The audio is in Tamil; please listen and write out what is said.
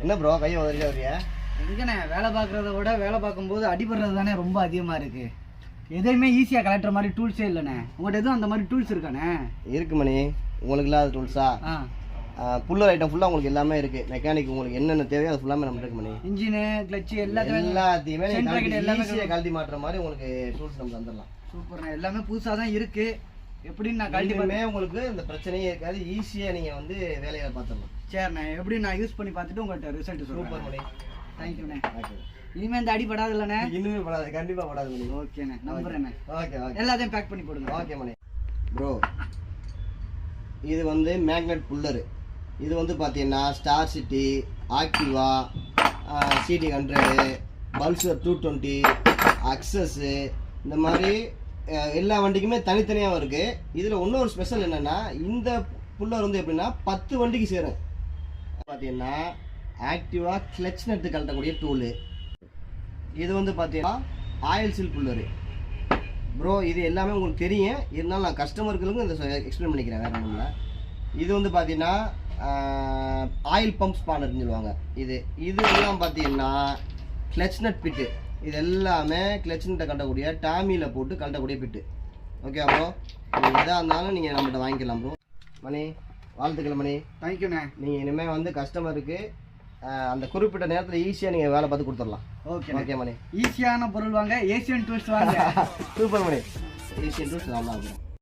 என்ன ப்ரோ கையை உதறியா வரியா? எங்கண்ணே வேலை பார்க்குறத விட வேலை பார்க்கும்போது அடிபடுறது தானே ரொம்ப அதிகமாக இருக்குது. எதையுமே ஈஸியாக கலெக்டர் மாதிரி டூல்ஸே இல்லைண்ணே. உங்கள்கிட்ட எதுவும் அந்த மாதிரி டூல்ஸ் இருக்காண்ணே? இருக்கு மணி. உங்களுக்கு இல்லாத டூல்ஸா? புல்லர் ஐட்டம் ஃபுல்லாக உங்களுக்கு எல்லாமே இருக்குது. மெக்கானிக் உங்களுக்கு என்னென்ன தேவையோ அது ஃபுல்லாமே நம்ம இருக்கு மணி. இன்ஜினு கிளச்சு எல்லாத்தையுமே ஈஸியாக கழட்டி மாட்டுற மாதிரி உங்களுக்கு டூல்ஸ் நம்ம தந்துடலாம். சூப்பர்ண்ணே. எல்லாமே புதுசாக தான் இருக்குது. எப்படின்னு நான் கழட்டி உங்களுக்கு இந்த பிரச்சனையே இருக்காது. ஈஸியாக நீங்கள் வந்து வேலையை பார்த்துடலாம். சரிண்ணே. எப்படி நான் யூஸ் பண்ணி பார்த்துட்டு உங்கள்கிட்ட ரிசல்ட் சூப்பர் மணி. தேங்க்யூண்ணே. இனிமேல் இந்த அடி படாது இல்லைண்ணே? இன்னுமே படாது, கண்டிப்பாக படாது மணி. ஓகேண்ணே, நம்புறேண்ணே. ஓகே ஓகே, எல்லாத்தையும் பேக் பண்ணி போடுங்க. ஓகே மணி. ப்ரோ இது வந்து மேக்னெட் புல்லரு. இது வந்து பார்த்தீங்கன்னா ஸ்டார் சிட்டி, ஆக்டிவா, சிடி 100, பல்சர் 220, அக்சஸ்ஸு, இந்த மாதிரி எல்லா வண்டிக்குமே தனித்தனியாகவும் இருக்குது. இதில் இன்னொரு ஸ்பெஷல் என்னென்னா, இந்த புல்லர் வந்து எப்படின்னா 10 வண்டிக்கு சேரும். பார்த்தீங்கன்னா ஆக்டிவா கிளச் நட்டு கழட்டக்கூடிய டூலு. இது வந்து பார்த்தீங்கன்னா ஆயில் சீல் புல்லரு. ப்ரோ இது எல்லாமே உங்களுக்கு தெரியும், இருந்தாலும் நான் கஸ்டமர்களுக்கும் இதை எக்ஸ்பிளைன் பண்ணிக்கிறேன், வேறு ஒன்றும் இல்லை. இது வந்து பார்த்தீங்கன்னா ஆயில் பம்ப் ஸ்பானர்னு சொல்லுவாங்க. இது எல்லாம் பார்த்தீங்கன்னா கிளச் நட் பிட்டு. இது எல்லாமே கிளச் நட்டை கட்டக்கூடிய டாமியில் போட்டு கழட்டக்கூடிய பிட்டு. ஓகே ப்ரோ, நீங்கள் எதாக இருந்தாலும் நீங்கள் நம்மகிட்ட வாங்கிக்கலாம் ப்ரோ. மணி வாழ்த்துக்கள் மணி. தேங்க்யூண்ணே. நீங்கள் இனிமேல் வந்து கஸ்டமருக்கு அந்த குறிப்பிட்ட நேரத்தில் ஈஸியாக நீங்கள் வேலை பார்த்து கொடுத்துடலாம். ஓகே ஓகே மணி. ஈஸியான பொருள் வாங்க, ஏசியன் டூல்ஸ் வாங்க. Super money. ஏசியன் டூல்ஸ் நல்லா இருக்கும்.